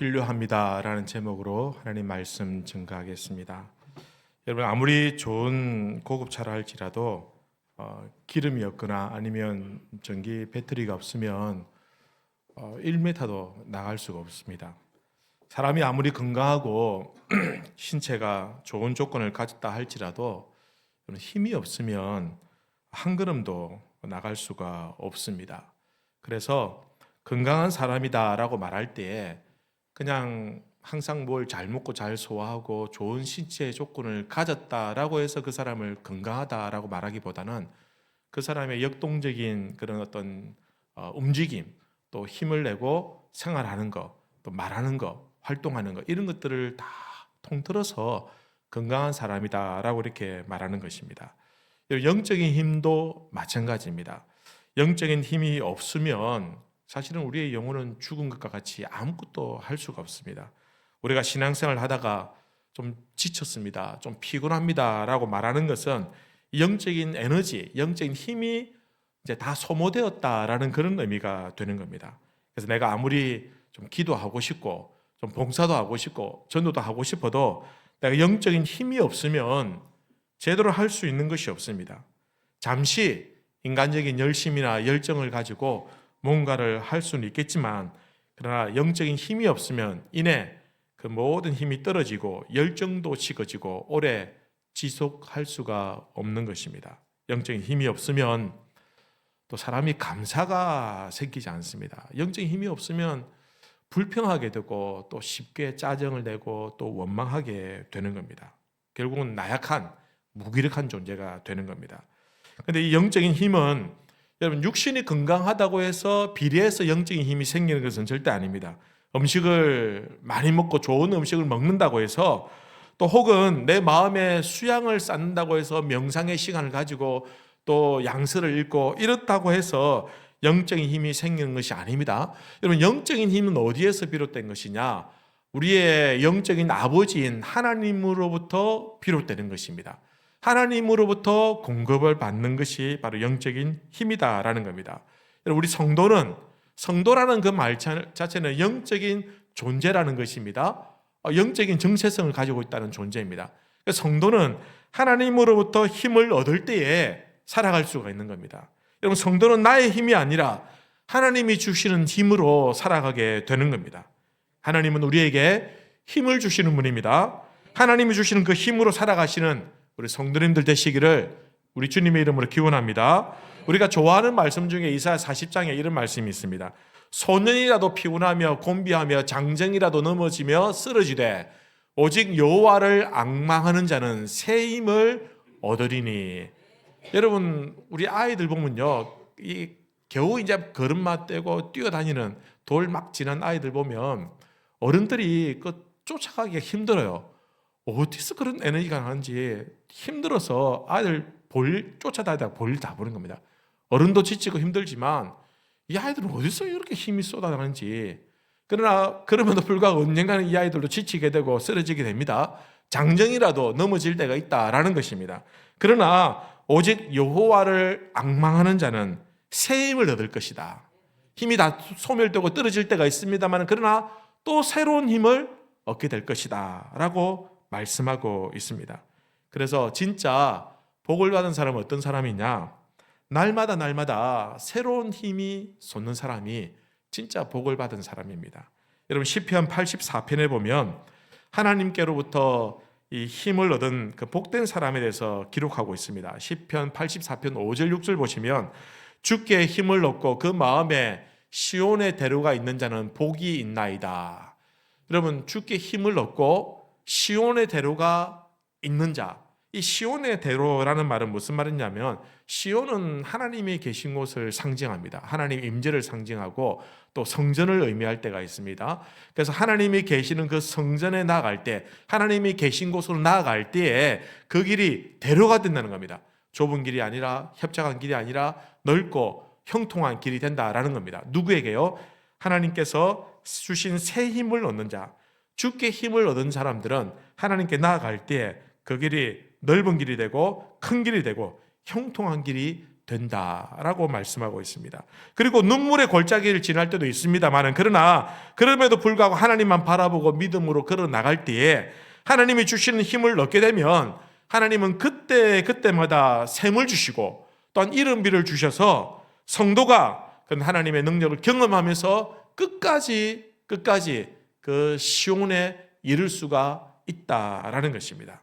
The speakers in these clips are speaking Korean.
필요합니다라는 제목으로 하나님 말씀 증거하겠습니다. 여러분, 아무리 좋은 고급차라 할지라도 기름이 없거나 아니면 전기 배터리가 없으면 1m도 나갈 수가 없습니다. 사람이 아무리 건강하고 신체가 좋은 조건을 가졌다 할지라도 힘이 없으면 한 걸음도 나갈 수가 없습니다. 그래서 건강한 사람이다라고 말할 때 그냥 항상 뭘 잘 먹고 잘 소화하고 좋은 신체 조건을 가졌다라고 해서 그 사람을 건강하다라고 말하기보다는 그 사람의 역동적인 그런 어떤 움직임, 또 힘을 내고 생활하는 거, 또 말하는 거, 활동하는 거, 이런 것들을 다 통틀어서 건강한 사람이다라고 이렇게 말하는 것입니다. 영적인 힘도 마찬가지입니다. 영적인 힘이 없으면 사실은 우리의 영혼은 죽은 것과 같이 아무것도 할 수가 없습니다. 우리가 신앙생활 하다가 좀 지쳤습니다, 좀 피곤합니다 라고 말하는 것은 영적인 에너지, 영적인 힘이 이제 다 소모되었다라는 그런 의미가 되는 겁니다. 그래서 내가 아무리 좀 기도하고 싶고 좀 봉사도 하고 싶고 전도도 하고 싶어도 내가 영적인 힘이 없으면 제대로 할 수 있는 것이 없습니다. 잠시 인간적인 열심이나 열정을 가지고 뭔가를 할 수는 있겠지만, 그러나 영적인 힘이 없으면 이내 그 모든 힘이 떨어지고 열정도 식어지고 오래 지속할 수가 없는 것입니다. 영적인 힘이 없으면 또 사람이 감사가 생기지 않습니다. 영적인 힘이 없으면 불평하게 되고 또 쉽게 짜증을 내고 또 원망하게 되는 겁니다. 결국은 나약한, 무기력한 존재가 되는 겁니다. 그런데 이 영적인 힘은 여러분, 육신이 건강하다고 해서 비례해서 영적인 힘이 생기는 것은 절대 아닙니다. 음식을 많이 먹고 좋은 음식을 먹는다고 해서, 또 혹은 내 마음에 수양을 쌓는다고 해서 명상의 시간을 가지고 또 양서를 읽고 이렇다고 해서 영적인 힘이 생기는 것이 아닙니다. 여러분, 영적인 힘은 어디에서 비롯된 것이냐? 우리의 영적인 아버지인 하나님으로부터 비롯되는 것입니다. 하나님으로부터 공급을 받는 것이 바로 영적인 힘이다라는 겁니다. 우리 성도라는 그 말 자체는 영적인 존재라는 것입니다. 영적인 정체성을 가지고 있다는 존재입니다. 성도는 하나님으로부터 힘을 얻을 때에 살아갈 수가 있는 겁니다. 여러분, 성도는 나의 힘이 아니라 하나님이 주시는 힘으로 살아가게 되는 겁니다. 하나님은 우리에게 힘을 주시는 분입니다. 하나님이 주시는 그 힘으로 살아가시는 우리 성도님들 되시기를 우리 주님의 이름으로 기원합니다. 우리가 좋아하는 말씀 중에 이사야 40장에 이런 말씀이 있습니다. 소년이라도 피곤하며 곤비하며 장정이라도 넘어지며 쓰러지되 오직 여호와를 앙망하는 자는 새 힘을 얻으리니. 여러분, 우리 아이들 보면요, 이 겨우 이제 걸음마 떼고 뛰어다니는 돌 막 지난 아이들 보면 어른들이 그 쫓아가기가 힘들어요. 어디서 그런 에너지가 나는지 힘들어서 아이들 쫓아다니다가 볼일 다 보는 겁니다. 어른도 지치고 힘들지만 이 아이들은 어디서 이렇게 힘이 쏟아나는지. 그러나 그럼에도 불구하고 언젠가는 이 아이들도 지치게 되고 쓰러지게 됩니다. 장정이라도 넘어질 때가 있다라는 것입니다. 그러나 오직 여호와를 앙망하는 자는 새 힘을 얻을 것이다. 힘이 다 소멸되고 떨어질 때가 있습니다만, 그러나 또 새로운 힘을 얻게 될 것이다 라고 말씀하고 있습니다. 그래서 진짜 복을 받은 사람은 어떤 사람이냐? 날마다 새로운 힘이 솟는 사람이 진짜 복을 받은 사람입니다. 여러분, 시편 84편에 보면 하나님께로부터 이 힘을 얻은 그 복된 사람에 대해서 기록하고 있습니다. 시편 84편 5절 6절 보시면 주께 힘을 얻고 그 마음에 시온의 대로가 있는 자는 복이 있나이다. 여러분, 주께 힘을 얻고 시온의 대로가 있는 자, 이 시온의 대로라는 말은 무슨 말이냐면, 시온은 하나님이 계신 곳을 상징합니다. 하나님 임재를 상징하고 또 성전을 의미할 때가 있습니다. 그래서 하나님이 계시는 그 성전에 나아갈 때, 하나님이 계신 곳으로 나아갈 때에 그 길이 대로가 된다는 겁니다. 좁은 길이 아니라, 협착한 길이 아니라 넓고 형통한 길이 된다라는 겁니다. 누구에게요? 하나님께서 주신 새 힘을 얻는 자, 주께 힘을 얻은 사람들은 하나님께 나아갈 때 그 길이 넓은 길이 되고 큰 길이 되고 형통한 길이 된다라고 말씀하고 있습니다. 그리고 눈물의 골짜기를 지날 때도 있습니다만, 그러나 그럼에도 불구하고 하나님만 바라보고 믿음으로 걸어 나갈 때에 하나님이 주시는 힘을 얻게 되면 하나님은 그때마다 샘을 주시고 또한 이른비를 주셔서 성도가 그 하나님의 능력을 경험하면서 끝까지 그 시온에 이를 수가 있다라는 것입니다.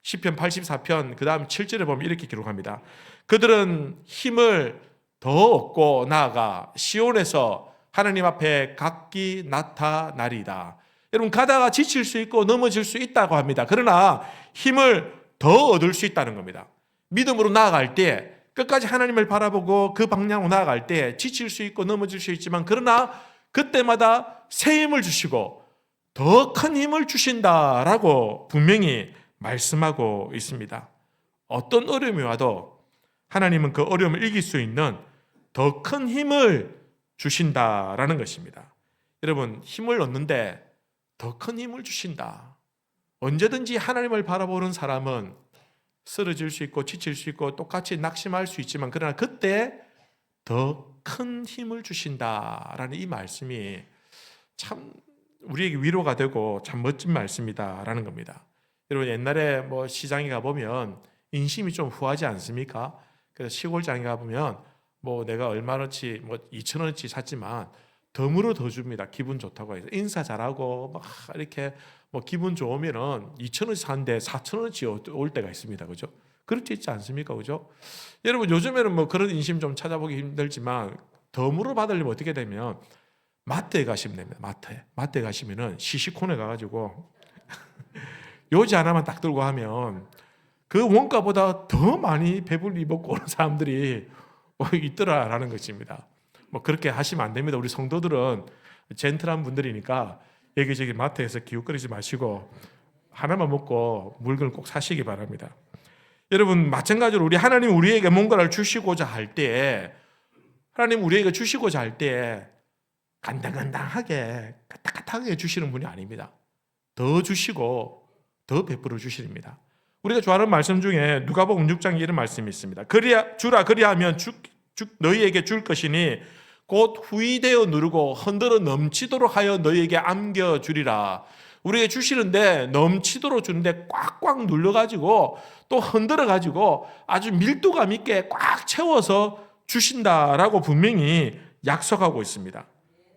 시편 84편 그 다음 7절에 보면 이렇게 기록합니다. 그들은 힘을 더 얻고 나아가 시온에서 하나님 앞에 각기 나타나리이다. 여러분, 가다가 지칠 수 있고 넘어질 수 있다고 합니다. 그러나 힘을 더 얻을 수 있다는 겁니다. 믿음으로 나아갈 때, 끝까지 하나님을 바라보고 그 방향으로 나아갈 때 지칠 수 있고 넘어질 수 있지만, 그러나 그때마다 새 힘을 주시고 더 큰 힘을 주신다라고 분명히 말씀하고 있습니다. 어떤 어려움이 와도 하나님은 그 어려움을 이길 수 있는 더 큰 힘을 주신다라는 것입니다. 여러분, 힘을 얻는데 더 큰 힘을 주신다. 언제든지 하나님을 바라보는 사람은 쓰러질 수 있고 지칠 수 있고 똑같이 낙심할 수 있지만, 그러나 그때 더 큰 힘을 주신다라는 이 말씀이 참 우리에게 위로가 되고 참 멋진 말씀이다라는 겁니다. 여러분, 옛날에 뭐 시장에 가보면 인심이 좀 후하지 않습니까? 그래서 시골장에 가보면 뭐 내가 얼마어치 뭐 2,000원어치 샀지만 덤으로 더 줍니다. 기분 좋다고 해서 인사 잘하고 막 이렇게 뭐 기분 좋으면은 2,000원어치 샀는데 4,000원어치 올 때가 있습니다. 그죠? 그렇지 있지 않습니까? 그죠? 여러분, 요즘에는 뭐 그런 인심 좀 찾아보기 힘들지만 덤으로 받으려면 어떻게 되면 마트에 가시면 됩니다. 마트에 가시면은 시식콘에 가가지고 요지 하나만 딱 들고 하면 그 원가보다 더 많이 배불리 먹고 오는 사람들이 있더라라는 것입니다. 뭐 그렇게 하시면 안 됩니다. 우리 성도들은 젠틀한 분들이니까 여기저기 마트에서 기웃거리지 마시고 하나만 먹고 물건을 꼭 사시기 바랍니다. 여러분, 마찬가지로 우리 하나님 우리에게 뭔가를 주시고자 할 때, 하나님 우리에게 주시고자 할 때 간당간당하게 까딱까딱하게 주시는 분이 아닙니다. 더 주시고 더 베풀어 주십니다. 우리가 좋아하는 말씀 중에 누가복음 6장에 이런 말씀이 있습니다. 그리하면 너희에게 줄 것이니 곧 후이되어 누르고 흔들어 넘치도록 하여 너희에게 안겨주리라. 우리에게 주시는데 넘치도록 주는데 꽉꽉 눌러가지고 또 흔들어가지고 아주 밀도감 있게 꽉 채워서 주신다라고 분명히 약속하고 있습니다.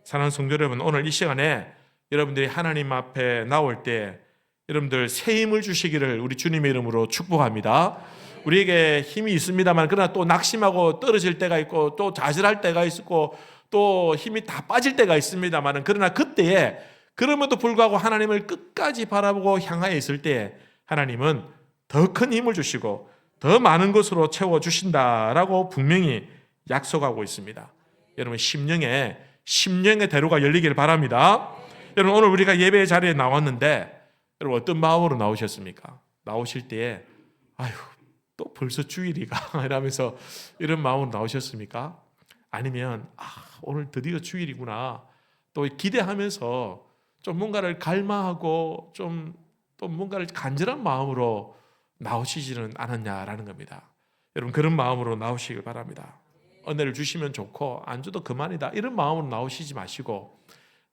사랑하는 성도 여러분, 오늘 이 시간에 여러분들이 하나님 앞에 나올 때 여러분들 새 힘을 주시기를 우리 주님의 이름으로 축복합니다. 우리에게 힘이 있습니다만, 그러나 또 낙심하고 떨어질 때가 있고 또 좌절할 때가 있고 또 힘이 다 빠질 때가 있습니다만, 그러나 그때에 그럼에도 불구하고 하나님을 끝까지 바라보고 향하여 있을 때 하나님은 더 큰 힘을 주시고 더 많은 것으로 채워주신다라고 분명히 약속하고 있습니다. 여러분, 심령의 대로가 열리길 바랍니다. 여러분, 오늘 우리가 예배 자리에 나왔는데 여러분 어떤 마음으로 나오셨습니까? 나오실 때에 아유 또 벌써 주일이가 이러면서 이런 마음으로 나오셨습니까? 아니면 오늘 드디어 주일이구나 또 기대하면서 좀 뭔가를 갈망하고 좀 또 뭔가를 간절한 마음으로 나오시지는 않았냐라는 겁니다. 여러분, 그런 마음으로 나오시길 바랍니다. 은혜를 주시면 좋고 안 줘도 그만이다 이런 마음으로 나오시지 마시고,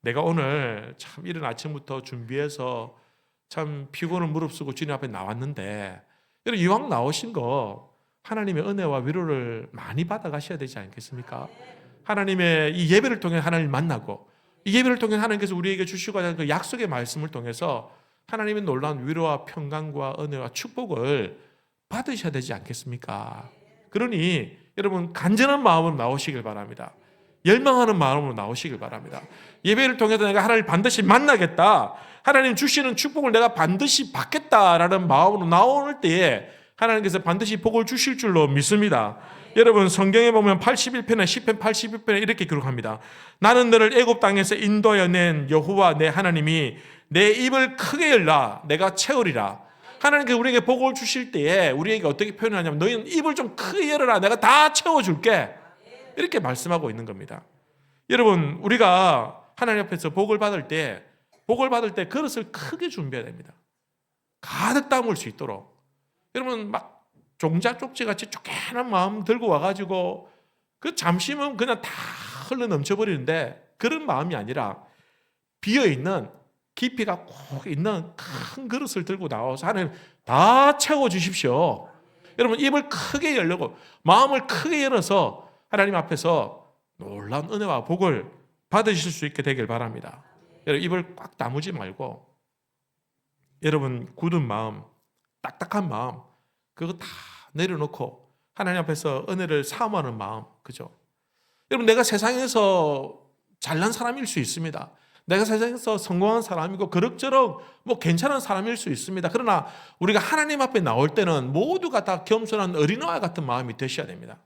내가 오늘 참 이른 아침부터 준비해서 참 피곤을 무릅쓰고 주님 앞에 나왔는데, 여러분 이왕 나오신 거 하나님의 은혜와 위로를 많이 받아가셔야 되지 않겠습니까? 하나님의 이 예배를 통해 하나님을 만나고 이 예배를 통해 하나님께서 우리에게 주시고자 하는 그 약속의 말씀을 통해서 하나님의 놀라운 위로와 평강과 은혜와 축복을 받으셔야 되지 않겠습니까? 그러니 여러분 간절한 마음으로 나오시길 바랍니다. 열망하는 마음으로 나오시길 바랍니다. 예배를 통해서 내가 하나님을 반드시 만나겠다, 하나님 주시는 축복을 내가 반드시 받겠다라는 마음으로 나올 때에 하나님께서 반드시 복을 주실 줄로 믿습니다. 여러분, 성경에 보면 81편에 시편 81편에 이렇게 기록합니다. 나는 너를 애굽 땅에서 인도하여 낸 여호와 내 하나님이 내 입을 크게 열라 내가 채우리라. 하나님께서 우리에게 복을 주실 때에 우리에게 어떻게 표현하냐면 너희는 입을 좀 크게 열어라 내가 다 채워줄게, 이렇게 말씀하고 있는 겁니다. 여러분, 우리가 하나님 앞에서 복을 받을 때 그릇을 크게 준비해야 됩니다. 가득 담을 수 있도록. 여러분 막 종자 쪽지같이 쫓겨난 마음 들고 와가지고 그 잠시면 그냥 다 흘러 넘쳐버리는데, 그런 마음이 아니라 비어있는, 깊이가 꼭 있는 큰 그릇을 들고 나와서 하나님 다 채워주십시오. 여러분, 입을 크게 열려고, 마음을 크게 열어서 하나님 앞에서 놀라운 은혜와 복을 받으실 수 있게 되길 바랍니다. 여러분, 입을 꽉 다무지 말고, 여러분 굳은 마음, 딱딱한 마음, 그거 다 내려놓고 하나님 앞에서 은혜를 사모하는 마음, 그죠? 여러분, 내가 세상에서 잘난 사람일 수 있습니다. 내가 세상에서 성공한 사람이고 그럭저럭 괜찮은 사람일 수 있습니다. 그러나 우리가 하나님 앞에 나올 때는 모두가 다 겸손한 어린아이 같은 마음이 되셔야 됩니다.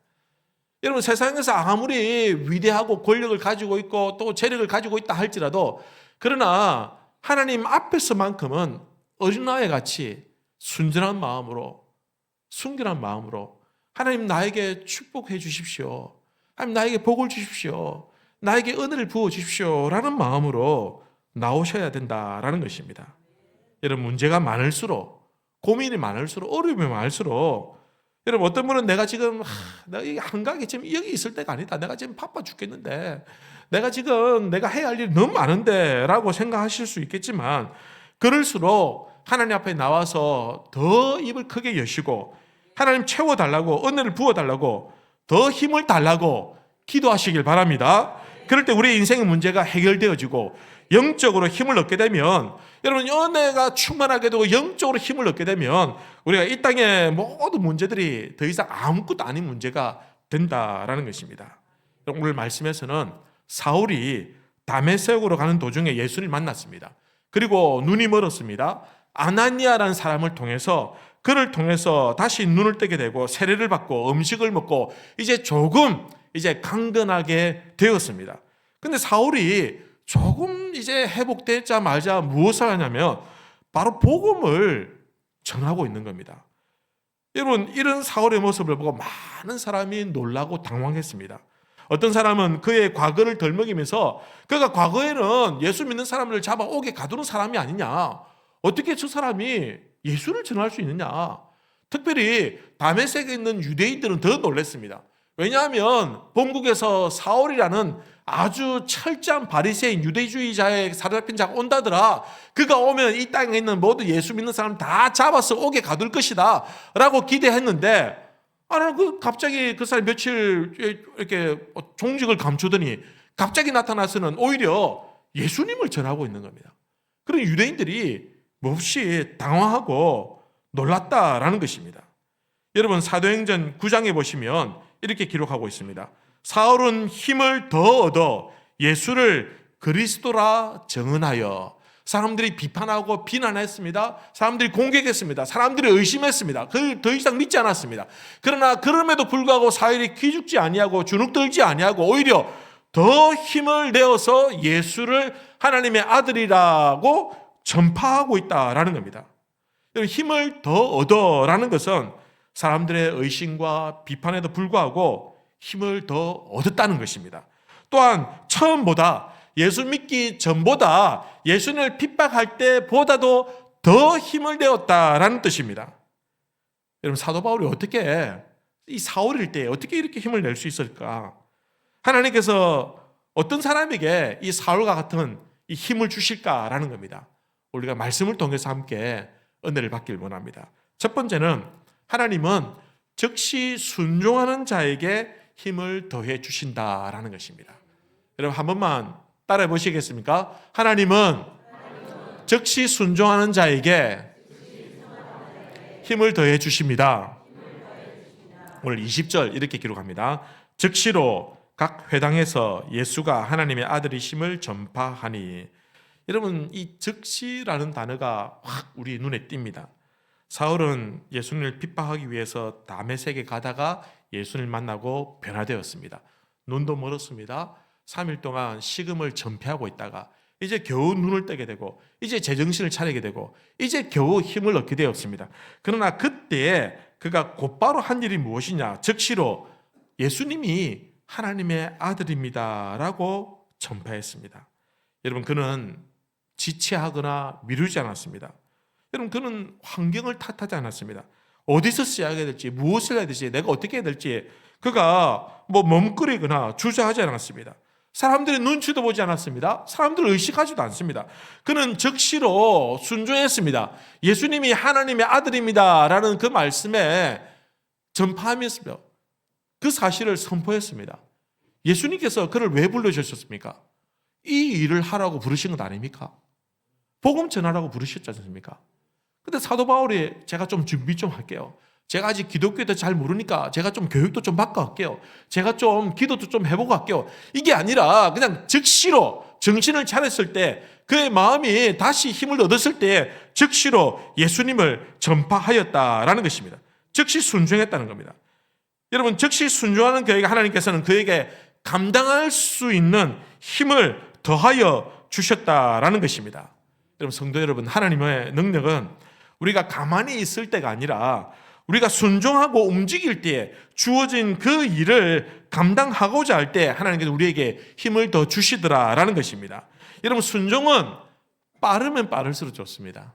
여러분, 세상에서 아무리 위대하고 권력을 가지고 있고 또 재력을 가지고 있다 할지라도, 그러나 하나님 앞에서만큼은 어린아이 같이 순전한 마음으로, 순결한 마음으로 하나님 나에게 축복해 주십시오, 하나님 나에게 복을 주십시오, 나에게 은혜를 부어 주십시오 라는 마음으로 나오셔야 된다라는 것입니다. 여러분, 문제가 많을수록, 고민이 많을수록, 어려움이 많을수록, 여러분, 어떤 분은 내가 지금 내가 한가하게 지금 여기 있을 때가 아니다, 내가 지금 바빠 죽겠는데, 내가 지금 내가 해야 할 일이 너무 많은데 라고 생각하실 수 있겠지만, 그럴수록 하나님 앞에 나와서 더 입을 크게 여시고 하나님 채워달라고, 은혜를 부어달라고, 더 힘을 달라고 기도하시길 바랍니다. 그럴 때 우리의 인생의 문제가 해결되어지고 영적으로 힘을 얻게 되면, 여러분, 은혜가 충만하게 되고 영적으로 힘을 얻게 되면 우리가 이 땅의 모든 문제들이 더 이상 아무것도 아닌 문제가 된다라는 것입니다. 오늘 말씀에서는 사울이 다메섹으로 가는 도중에 예수를 만났습니다. 그리고 눈이 멀었습니다. 아나니아라는 사람을 통해서, 그를 통해서 다시 눈을 뜨게 되고 세례를 받고 음식을 먹고 이제 조금 강건하게 되었습니다. 근데 사울이 조금 이제 회복되자마자 무엇을 하냐면 바로 복음을 전하고 있는 겁니다. 여러분, 이런 사울의 모습을 보고 많은 사람이 놀라고 당황했습니다. 어떤 사람은 그의 과거를 덜먹이면서 그가 과거에는 예수 믿는 사람을 잡아오게 가두는 사람이 아니냐, 어떻게 저 사람이 예수를 전할 수 있느냐. 특별히 다메섹에 있는 유대인들은 더 놀랐습니다. 왜냐하면 본국에서 사울이라는 아주 철저한 바리새인 유대주의자의 사로잡힌 자가 온다더라, 그가 오면 이 땅에 있는 모든 예수 믿는 사람 다 잡아서 오게 가둘 것이다 라고 기대했는데, 갑자기 그 사람이 며칠 이렇게 종직을 감추더니 갑자기 나타나서는 오히려 예수님을 전하고 있는 겁니다. 그런 유대인들이 몹시 당황하고 놀랐다라는 것입니다. 여러분, 사도행전 9장에 보시면 이렇게 기록하고 있습니다. 사울은 힘을 더 얻어 예수를 그리스도라 증언하여, 사람들이 비판하고 비난했습니다. 사람들이 공격했습니다. 사람들이 의심했습니다. 그를 더 이상 믿지 않았습니다. 그러나 그럼에도 불구하고 사울이 기죽지 아니하고 주눅들지 아니하고 오히려 더 힘을 내어서 예수를 하나님의 아들이라고 전파하고 있다라는 겁니다. 힘을 더 얻어라는 것은 사람들의 의심과 비판에도 불구하고 힘을 더 얻었다는 것입니다. 또한 처음보다, 예수 믿기 전보다 예수님을 핍박할 때보다도 더 힘을 내었다라는 뜻입니다. 여러분, 사도 바울이 어떻게 이 사울일 때 어떻게 이렇게 힘을 낼 수 있을까? 하나님께서 어떤 사람에게 이 사울과 같은 이 힘을 주실까라는 겁니다. 우리가 말씀을 통해서 함께 은혜를 받길 원합니다. 첫 번째는, 하나님은 즉시 순종하는 자에게 힘을 더해 주신다라는 것입니다. 여러분, 한 번만 따라해 보시겠습니까? 하나님은 즉시 순종하는 자에게 힘을 더해 주십니다. 오늘 20절 이렇게 기록합니다. 즉시로 각 회당에서 예수가 하나님의 아들이심을 전파하니. 여러분, 이 즉시라는 단어가 확 우리 눈에 띕니다. 사울은 예수님을 핍박하기 위해서 다메섹에 가다가 예수님을 만나고 변화되었습니다. 눈도 멀었습니다. 3일 동안 식음을 전폐하고 있다가 이제 겨우 눈을 뜨게 되고 이제 제정신을 차리게 되고 이제 겨우 힘을 얻게 되었습니다. 그러나 그때 그가 곧바로 한 일이 무엇이냐? 즉시로 예수님이 하나님의 아들입니다 라고 전파했습니다. 여러분, 그는 지체하거나 미루지 않았습니다. 여러분, 그는 환경을 탓하지 않았습니다. 어디서 써야 될지, 무엇을 해야 될지, 내가 어떻게 해야 될지 그가 머뭇거리거나 주저하지 않았습니다. 사람들의 눈치도 보지 않았습니다. 사람들을 의식하지도 않습니다. 그는 즉시로 순종했습니다. 예수님이 하나님의 아들입니다 라는 그 말씀에 전파하면서 그 사실을 선포했습니다. 예수님께서 그를 왜 불러주셨습니까? 이 일을 하라고 부르신 것 아닙니까? 복음 전하라고 부르셨지 않습니까? 근데 사도 바울이 제가 좀 준비 좀 할게요. 제가 아직 기독교에 대해 잘 모르니까 제가 좀 교육도 좀 받고 갈게요. 제가 좀 기도도 좀 해보고 갈게요. 이게 아니라 그냥 즉시로 정신을 차렸을 때 그의 마음이 다시 힘을 얻었을 때 즉시로 예수님을 전파하였다라는 것입니다. 즉시 순종했다는 겁니다. 여러분, 즉시 순종하는 그에게 하나님께서는 그에게 감당할 수 있는 힘을 더하여 주셨다라는 것입니다. 여러분, 성도 여러분, 하나님의 능력은 우리가 가만히 있을 때가 아니라 우리가 순종하고 움직일 때에 주어진 그 일을 감당하고자 할 때 하나님께서 우리에게 힘을 더 주시더라라는 것입니다. 여러분, 순종은 빠르면 빠를수록 좋습니다.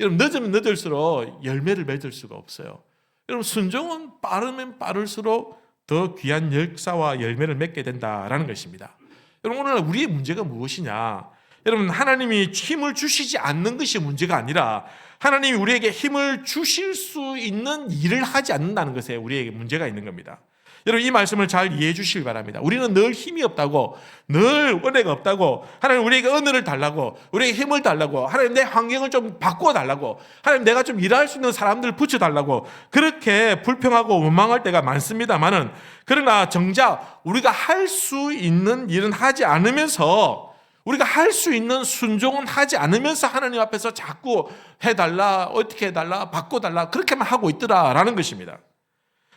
여러분, 늦으면 늦을수록 열매를 맺을 수가 없어요. 여러분, 순종은 빠르면 빠를수록 더 귀한 역사와 열매를 맺게 된다라는 것입니다. 여러분, 오늘 우리의 문제가 무엇이냐? 여러분, 하나님이 힘을 주시지 않는 것이 문제가 아니라 하나님이 우리에게 힘을 주실 수 있는 일을 하지 않는다는 것에 우리에게 문제가 있는 겁니다. 여러분, 이 말씀을 잘 이해해 주시기 바랍니다. 우리는 늘 힘이 없다고, 늘 은혜가 없다고, 하나님 우리에게 은혜를 달라고, 우리에게 힘을 달라고, 하나님 내 환경을 좀 바꾸어 달라고, 하나님 내가 좀 일할 수 있는 사람들 붙여달라고 그렇게 불평하고 원망할 때가 많습니다만은, 그러나 정작 우리가 할 수 있는 일은 하지 않으면서, 우리가 할 수 있는 순종은 하지 않으면서 하나님 앞에서 자꾸 해달라, 어떻게 해달라, 바꿔달라 그렇게만 하고 있더라라는 것입니다.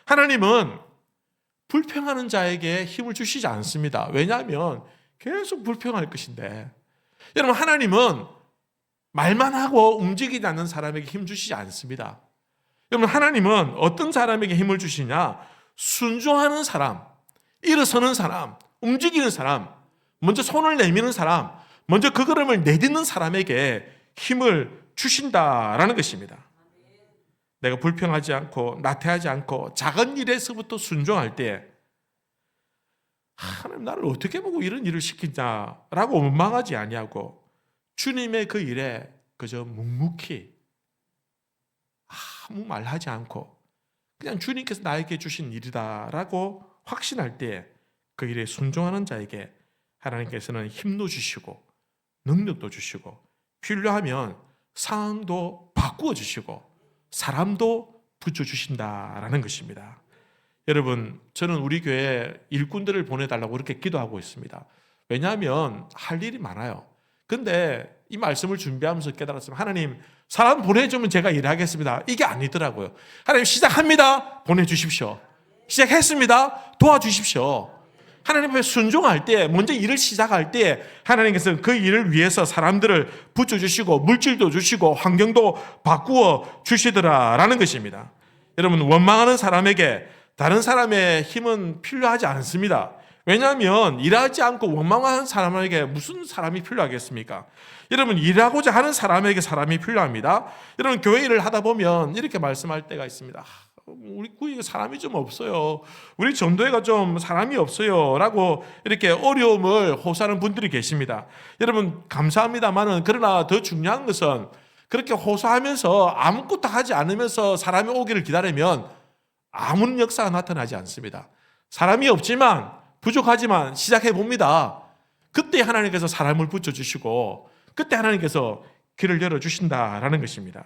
하나님은 불평하는 자에게 힘을 주시지 않습니다. 왜냐하면 계속 불평할 것인데, 여러분, 하나님은 말만 하고 움직이지 않는 사람에게 힘 주시지 않습니다. 여러분, 하나님은 어떤 사람에게 힘을 주시냐? 순종하는 사람, 일어서는 사람, 움직이는 사람, 먼저 손을 내미는 사람, 먼저 그 걸음을 내딛는 사람에게 힘을 주신다라는 것입니다. 내가 불평하지 않고 나태하지 않고 작은 일에서부터 순종할 때 하나님 나를 어떻게 보고 이런 일을 시키냐라고 원망하지 아니하고 주님의 그 일에 그저 묵묵히 아무 말하지 않고 그냥 주님께서 나에게 주신 일이다라고 확신할 때 그 일에 순종하는 자에게 하나님께서는 힘도 주시고 능력도 주시고 필요하면 상황도 바꾸어 주시고 사람도 붙여주신다라는 것입니다. 여러분, 저는 우리 교회 일꾼들을 보내달라고 그렇게 기도하고 있습니다. 왜냐하면 할 일이 많아요. 근데 이 말씀을 준비하면서 깨달았습니다. 하나님, 사람 보내주면 제가 일하겠습니다. 이게 아니더라고요. 하나님, 시작합니다. 보내주십시오. 시작했습니다. 도와주십시오. 하나님 앞에 순종할 때, 먼저 일을 시작할 때 하나님께서 그 일을 위해서 사람들을 붙여주시고 물질도 주시고 환경도 바꾸어 주시더라라는 것입니다. 여러분, 원망하는 사람에게 다른 사람의 힘은 필요하지 않습니다. 왜냐하면 일하지 않고 원망하는 사람에게 무슨 사람이 필요하겠습니까? 여러분, 일하고자 하는 사람에게 사람이 필요합니다. 여러분, 교회 일을 하다 보면 이렇게 말씀할 때가 있습니다. 우리 구역에 사람이 좀 없어요. 우리 전도회가 좀 사람이 없어요. 라고 이렇게 어려움을 호소하는 분들이 계십니다. 여러분, 감사합니다만은 그러나 더 중요한 것은 그렇게 호소하면서 아무것도 하지 않으면서 사람이 오기를 기다리면 아무런 역사가 나타나지 않습니다. 사람이 없지만 부족하지만 시작해 봅니다. 그때 하나님께서 사람을 붙여주시고 그때 하나님께서 길을 열어주신다라는 것입니다.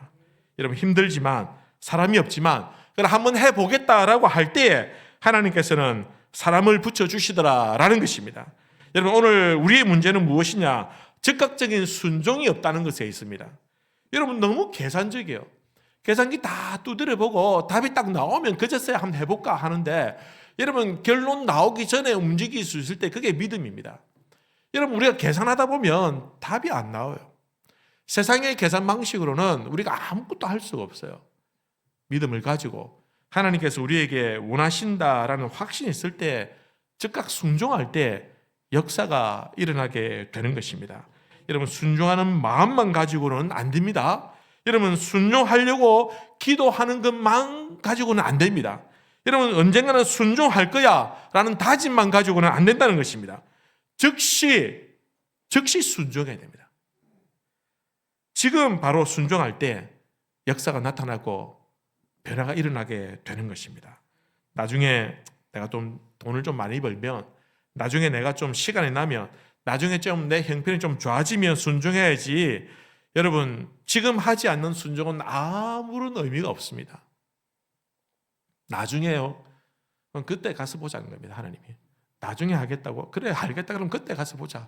여러분, 힘들지만 사람이 없지만 그럼 한번 해보겠다라고 할 때에 하나님께서는 사람을 붙여주시더라라는 것입니다. 여러분, 오늘 우리의 문제는 무엇이냐? 즉각적인 순종이 없다는 것에 있습니다. 여러분, 너무 계산적이에요. 계산기 다 두드려보고 답이 딱 나오면 그제서야 한번 해볼까 하는데, 여러분, 결론 나오기 전에 움직일 수 있을 때 그게 믿음입니다. 여러분, 우리가 계산하다 보면 답이 안 나와요. 세상의 계산 방식으로는 우리가 아무것도 할 수가 없어요. 믿음을 가지고 하나님께서 우리에게 원하신다라는 확신이 있을 때 즉각 순종할 때 역사가 일어나게 되는 것입니다. 여러분, 순종하는 마음만 가지고는 안 됩니다. 여러분, 순종하려고 기도하는 것만 가지고는 안 됩니다. 여러분, 언젠가는 순종할 거야 라는 다짐만 가지고는 안 된다는 것입니다. 즉시 순종해야 됩니다. 지금 바로 순종할 때 역사가 나타나고 변화가 일어나게 되는 것입니다. 나중에 내가 좀 돈을 좀 많이 벌면, 나중에 내가 좀 시간이 나면, 나중에 좀 내 형편이 좀 좋아지면 순종해야지, 여러분, 지금 하지 않는 순종은 아무런 의미가 없습니다. 나중에요. 그럼 그때 가서 보자는 겁니다. 하나님이. 나중에 하겠다고? 그래, 알겠다. 그럼 그때 가서 보자.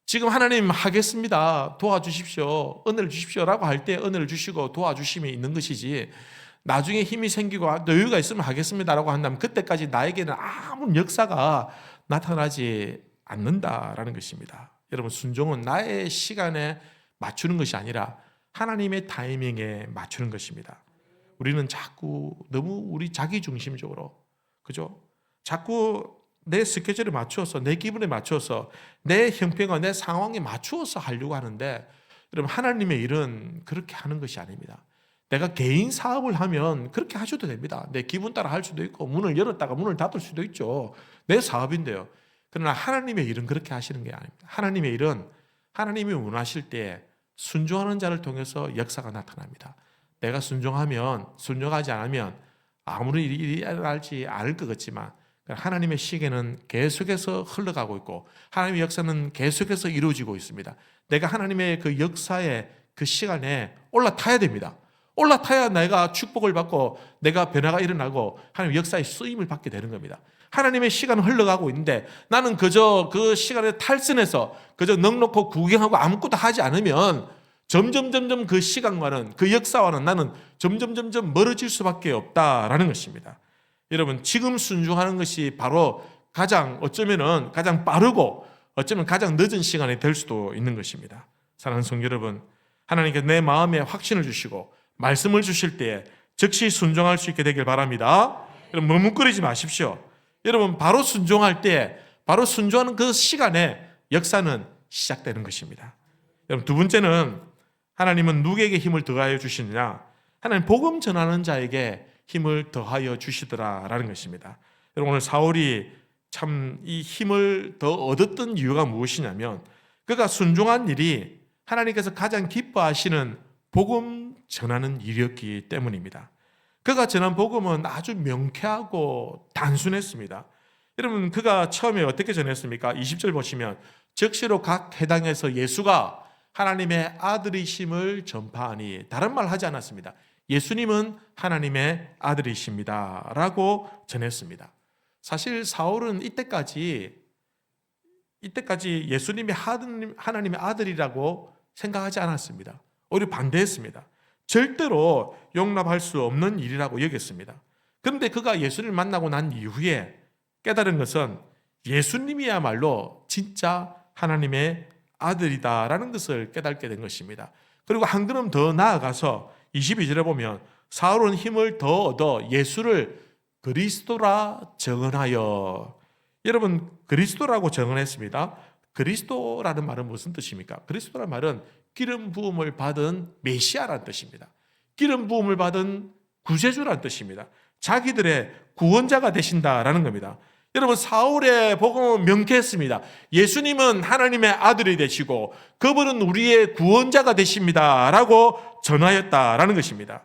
지금 하나님 하겠습니다. 도와주십시오. 은혜를 주십시오라고 할 때 은혜를 주시고 도와주심이 있는 것이지, 나중에 힘이 생기고 여유가 있으면 하겠습니다라고 한다면 그때까지 나에게는 아무 역사가 나타나지 않는다라는 것입니다. 여러분, 순종은 나의 시간에 맞추는 것이 아니라 하나님의 타이밍에 맞추는 것입니다. 우리는 자꾸 너무 우리 자기 중심적으로, 그죠? 자꾸 내 스케줄에 맞추어서, 내 기분에 맞추어서, 내 형편과 내 상황에 맞추어서 하려고 하는데, 여러분, 하나님의 일은 그렇게 하는 것이 아닙니다. 내가 개인 사업을 하면 그렇게 하셔도 됩니다. 내 기분 따라 할 수도 있고, 문을 열었다가 문을 닫을 수도 있죠. 내 사업인데요. 그러나 하나님의 일은 그렇게 하시는 게 아닙니다. 하나님의 일은 하나님이 원하실 때 순종하는 자를 통해서 역사가 나타납니다. 내가 순종하지 않으면 아무리 일이 일어날지 않을 것 같지만 하나님의 시계는 계속해서 흘러가고 있고 하나님의 역사는 계속해서 이루어지고 있습니다. 내가 하나님의 그 역사의 그 시간에 올라타야 됩니다. 올라타야 내가 축복을 받고 내가 변화가 일어나고 하나님 역사의 쓰임을 받게 되는 겁니다. 하나님의 시간은 흘러가고 있는데 나는 그저 그 시간에 탈선해서 그저 넉넉히 구경하고 아무것도 하지 않으면 점점 그 시간과는, 그 역사와는 나는 점점 멀어질 수밖에 없다라는 것입니다. 여러분, 지금 순종하는 것이 바로 어쩌면은 가장 빠르고 어쩌면 가장 늦은 시간이 될 수도 있는 것입니다. 사랑하는 성도 여러분, 하나님께 내 마음에 확신을 주시고 말씀을 주실 때 즉시 순종할 수 있게 되길 바랍니다. 여러분, 머뭇거리지 마십시오. 여러분, 바로 순종할 때, 바로 순종하는 그 시간에 역사는 시작되는 것입니다. 여러분, 두 번째는 하나님은 누구에게 힘을 더하여 주시느냐? 하나님 복음 전하는 자에게 힘을 더하여 주시더라라는 것입니다. 여러분, 오늘 사울이 참 이 힘을 더 얻었던 이유가 무엇이냐면 그가 순종한 일이 하나님께서 가장 기뻐하시는 복음 전하는 일이었기 때문입니다. 그가 전한 복음은 아주 명쾌하고 단순했습니다. 여러분, 그가 처음에 어떻게 전했습니까? 20절 보시면 즉시로 각 해당에서 예수가 하나님의 아들이심을 전파하니, 다른 말 하지 않았습니다. 예수님은 하나님의 아들이십니다 라고 전했습니다. 사실 사울은 이때까지 예수님이 하나님의 아들이라고 생각하지 않았습니다. 오히려 반대했습니다. 절대로 용납할 수 없는 일이라고 여겼습니다. 그런데 그가 예수님을 만나고 난 이후에 깨달은 것은 예수님이야말로 진짜 하나님의 아들이다라는 것을 깨닫게 된 것입니다. 그리고 한 걸음 더 나아가서 22절에 보면 사울은 힘을 더 얻어 예수를 그리스도라 증언하여. 여러분, 그리스도라고 증언했습니다. 그리스도라는 말은 무슨 뜻입니까? 그리스도라는 말은 기름 부음을 받은 메시아라는 뜻입니다. 기름 부음을 받은 구세주라는 뜻입니다. 자기들의 구원자가 되신다라는 겁니다. 여러분, 사울의 복음은 명쾌했습니다. 예수님은 하나님의 아들이 되시고 그분은 우리의 구원자가 되십니다 라고 전하였다라는 것입니다.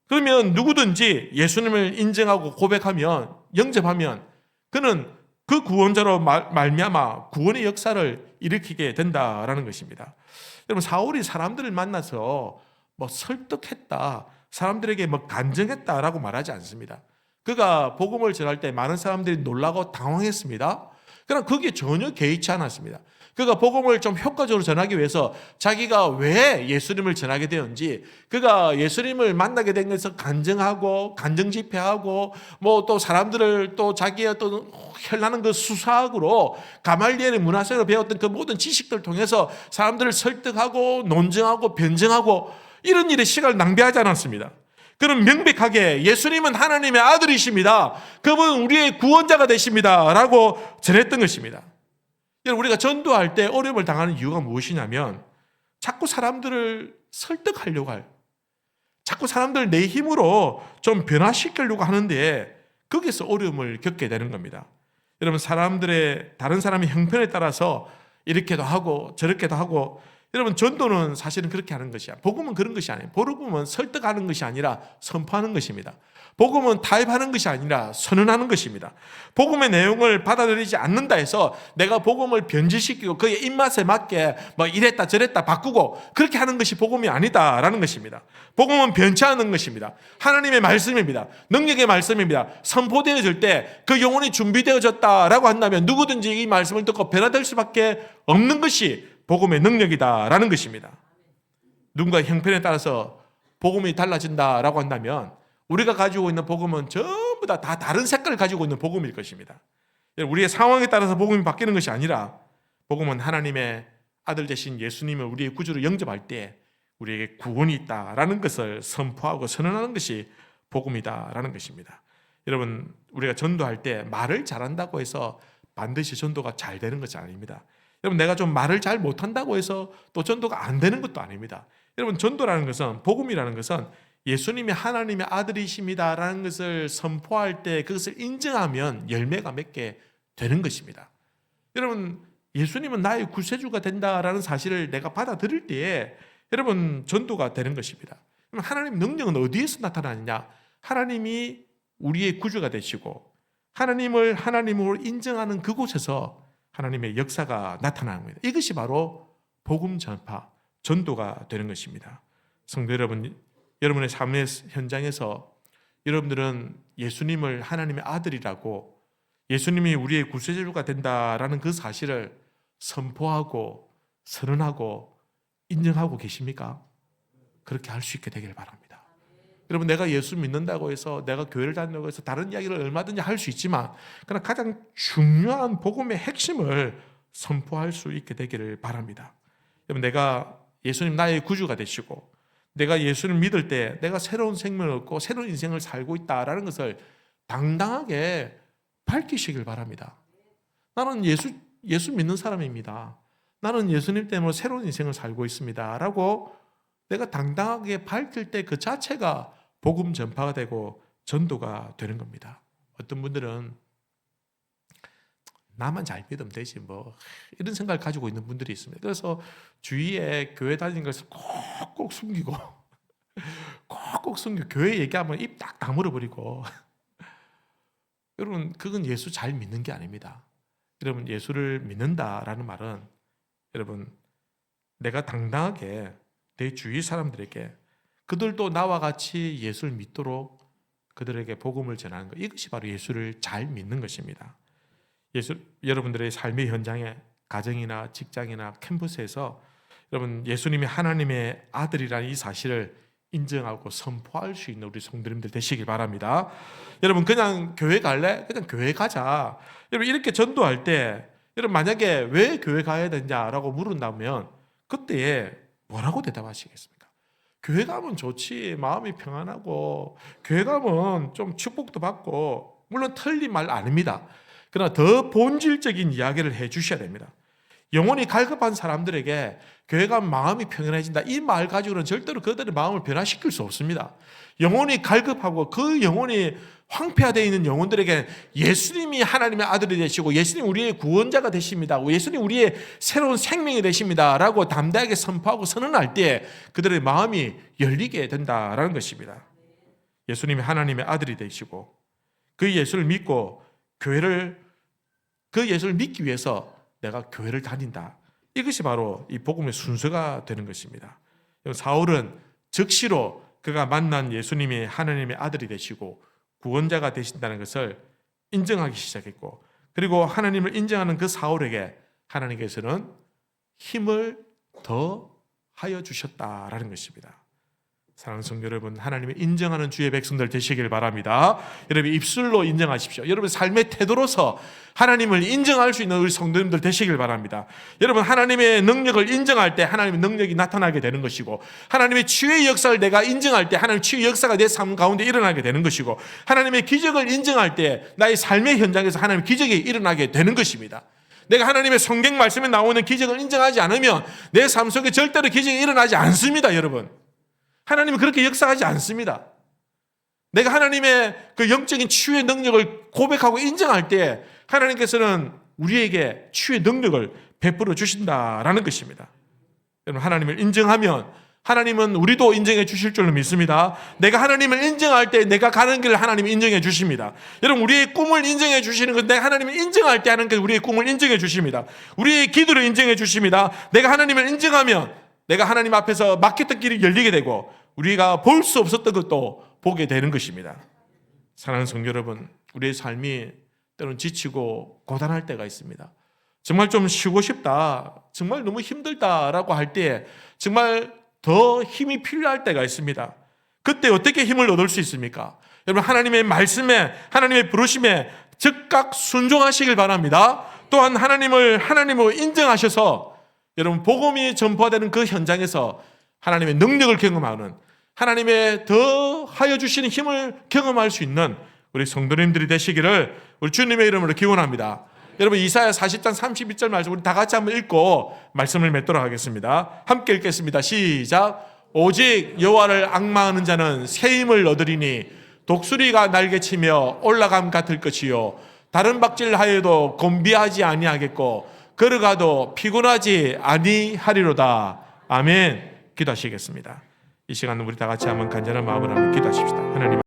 그러면 누구든지 예수님을 인정하고 고백하면, 영접하면 그는 그 구원자로 말미암아 구원의 역사를 일으키게 된다라는 것입니다. 여러분, 사울이 사람들을 만나서 설득했다, 사람들에게 간증했다라고 말하지 않습니다. 그가 복음을 전할 때 많은 사람들이 놀라고 당황했습니다. 그러나 그게 전혀 개의치 않았습니다. 그가 복음을 좀 효과적으로 전하기 위해서 자기가 왜 예수님을 전하게 되었는지, 그가 예수님을 만나게 된 것을 간증하고 간증 집회하고 또 사람들을 또 자기의 어떤 현란한 그 수사학으로 가말리엘의 문화생으로 배웠던 그 모든 지식들을 통해서 사람들을 설득하고 논증하고 변증하고 이런 일에 시간을 낭비하지 않았습니다. 그는 명백하게 예수님은 하나님의 아들이십니다. 그분은 우리의 구원자가 되십니다 라고 전했던 것입니다. 여러분, 우리가 전도할 때 어려움을 당하는 이유가 무엇이냐면 자꾸 사람들을 설득하려고 할, 자꾸 사람들을 내 힘으로 좀 변화시키려고 하는데 거기서 어려움을 겪게 되는 겁니다. 여러분, 다른 사람의 형편에 따라서 이렇게도 하고 저렇게도 하고, 여러분, 전도는 사실은 그렇게 하는 것이야. 복음은 그런 것이 아니에요. 복음은 설득하는 것이 아니라 선포하는 것입니다. 복음은 타협하는 것이 아니라 선언하는 것입니다. 복음의 내용을 받아들이지 않는다 해서 내가 복음을 변질시키고 그의 입맛에 맞게 뭐 이랬다 저랬다 바꾸고 그렇게 하는 것이 복음이 아니다라는 것입니다. 복음은 변치 않는 것입니다. 하나님의 말씀입니다. 능력의 말씀입니다. 선포되어질 때 그 영혼이 준비되어졌다라고 한다면 누구든지 이 말씀을 듣고 변화될 수밖에 없는 것이 복음의 능력이다라는 것입니다. 누군가의 형편에 따라서 복음이 달라진다라고 한다면 우리가 가지고 있는 복음은 전부 다 다른 색깔을 가지고 있는 복음일 것입니다. 우리의 상황에 따라서 복음이 바뀌는 것이 아니라 복음은 하나님의 아들 되신 예수님을 우리의 구주로 영접할 때 우리에게 구원이 있다라는 것을 선포하고 선언하는 것이 복음이다라는 것입니다. 여러분, 우리가 전도할 때 말을 잘한다고 해서 반드시 전도가 잘 되는 것이 아닙니다. 여러분, 내가 좀 말을 잘 못한다고 해서 또 전도가 안 되는 것도 아닙니다. 여러분, 전도라는 것은, 복음이라는 것은 예수님이 하나님의 아들이십니다라는 것을 선포할 때 그것을 인정하면 열매가 맺게 되는 것입니다. 여러분, 예수님은 나의 구세주가 된다라는 사실을 내가 받아들일 때에 여러분, 전도가 되는 것입니다. 그럼 하나님의 능력은 어디에서 나타나느냐? 하나님이 우리의 구주가 되시고 하나님을 하나님으로 인정하는 그곳에서 하나님의 역사가 나타나는 겁니다. 이것이 바로 복음 전파, 전도가 되는 것입니다. 성도 여러분, 여러분의 삶의 현장에서 여러분들은 예수님을 하나님의 아들이라고, 예수님이 우리의 구세주가 된다라는 그 사실을 선포하고 선언하고 인정하고 계십니까? 그렇게 할 수 있게 되길 바랍니다. 여러분, 내가 예수 믿는다고 해서, 내가 교회를 다닌다고 해서 다른 이야기를 얼마든지 할 수 있지만 그러나 가장 중요한 복음의 핵심을 선포할 수 있게 되기를 바랍니다. 여러분, 내가 예수님 나의 구주가 되시고 내가 예수를 믿을 때 내가 새로운 생명을 얻고 새로운 인생을 살고 있다라는 것을 당당하게 밝히시길 바랍니다. 나는 예수 믿는 사람입니다. 나는 예수님 때문에 새로운 인생을 살고 있습니다 라고 내가 당당하게 밝힐 때 그 자체가 복음 전파가 되고 전도가 되는 겁니다. 어떤 분들은 나만 잘 믿으면 되지 뭐 이런 생각을 가지고 있는 분들이 있습니다. 그래서 주위에 교회 다니는 것을 꼭꼭 숨기고 꼭꼭 숨기고 교회 얘기하면 입 딱 다물어버리고 여러분, 그건 예수 잘 믿는 게 아닙니다. 여러분, 예수를 믿는다라는 말은 여러분, 내가 당당하게 내 주위 사람들에게 그들도 나와 같이 예수를 믿도록 그들에게 복음을 전하는 것, 이것이 바로 예수를 잘 믿는 것입니다. 여러분들의 삶의 현장에, 가정이나 직장이나 캠퍼스에서 여러분, 예수님이 하나님의 아들이라는 이 사실을 인정하고 선포할 수 있는 우리 성도님들 되시길 바랍니다. 여러분, 그냥 교회 갈래? 그냥 교회 가자. 여러분, 이렇게 전도할 때 여러분, 만약에 왜 교회 가야 되냐라고 물은다면 그때에 뭐라고 대답하시겠습니까? 교회 가면 좋지, 마음이 평안하고 교회 가면 좀 축복도 받고, 물론 틀린 말 아닙니다. 그러나 더 본질적인 이야기를 해 주셔야 됩니다. 영혼이 갈급한 사람들에게 교회 가면 마음이 평안해진다, 이 말 가지고는 절대로 그들의 마음을 변화시킬 수 없습니다. 영혼이 갈급하고 그 영혼이 황폐화되어 있는 영혼들에게 예수님이 하나님의 아들이 되시고 예수님 우리의 구원자가 되십니다, 예수님 우리의 새로운 생명이 되십니다 라고 담대하게 선포하고 선언할 때 그들의 마음이 열리게 된다라는 것입니다. 예수님이 하나님의 아들이 되시고 그 예수를 믿고 그 예수를 믿기 위해서 내가 교회를 다닌다, 이것이 바로 이 복음의 순서가 되는 것입니다. 사울은 즉시로 그가 만난 예수님이 하나님의 아들이 되시고 구원자가 되신다는 것을 인정하기 시작했고, 그리고 하나님을 인정하는 그 사울에게 하나님께서는 힘을 더하여 주셨다라는 것입니다. 사랑하는 성도 여러분, 하나님을 인정하는 주의 백성들 되시길 바랍니다. 여러분, 입술로 인정하십시오. 여러분, 삶의 태도로서 하나님을 인정할 수 있는 우리 성도님들 되시길 바랍니다. 여러분, 하나님의 능력을 인정할 때 하나님의 능력이 나타나게 되는 것이고, 하나님의 치유의 역사를 내가 인정할 때 하나님의 치유의 역사가 내 삶 가운데 일어나게 되는 것이고, 하나님의 기적을 인정할 때 나의 삶의 현장에서 하나님의 기적이 일어나게 되는 것입니다. 내가 하나님의 성경 말씀에 나오는 기적을 인정하지 않으면 내 삶 속에 절대로 기적이 일어나지 않습니다, 여러분. 하나님은 그렇게 역사하지 않습니다. 내가 하나님의 그 영적인 치유의 능력을 고백하고 인정할 때 하나님께서는 우리에게 치유의 능력을 베풀어 주신다라는 것입니다. 여러분, 하나님을 인정하면 하나님은 우리도 인정해 주실 줄로 믿습니다. 내가 하나님을 인정할 때 내가 가는 길을 하나님이 인정해 주십니다. 여러분, 우리의 꿈을 인정해 주시는 것, 내가 하나님을 인정할 때 하는 게 우리의 꿈을 인정해 주십니다. 우리의 기도를 인정해 주십니다. 내가 하나님을 인정하면 내가 하나님 앞에서 막혔던 길이 열리게 되고 우리가 볼 수 없었던 것도 보게 되는 것입니다. 사랑하는 성도 여러분, 우리의 삶이 때로는 지치고 고단할 때가 있습니다. 정말 좀 쉬고 싶다, 정말 너무 힘들다라고 할 때 정말 더 힘이 필요할 때가 있습니다. 그때 어떻게 힘을 얻을 수 있습니까? 여러분, 하나님의 말씀에, 하나님의 부르심에 즉각 순종하시길 바랍니다. 또한 하나님으로 인정하셔서 여러분, 복음이 전파되는 그 현장에서 하나님의 능력을 경험하는, 하나님의 더 하여 주시는 힘을 경험할 수 있는 우리 성도님들이 되시기를 우리 주님의 이름으로 기원합니다. 여러분, 이사야 40장 32절 말씀 우리 다 같이 한번 읽고 말씀을 맺도록 하겠습니다. 함께 읽겠습니다. 시작. 오직 여호와를 앙망하는 자는 새 힘을 얻으리니 독수리가 날개치며 올라감 같을 것이요 다른 박질하여도 곤비하지 아니하겠고 걸어가도 피곤하지 아니하리로다. 아멘. 기도하시겠습니다. 이 시간 우리 다 같이 한번 간절한 마음으로 한번 기도하십시다. 하나님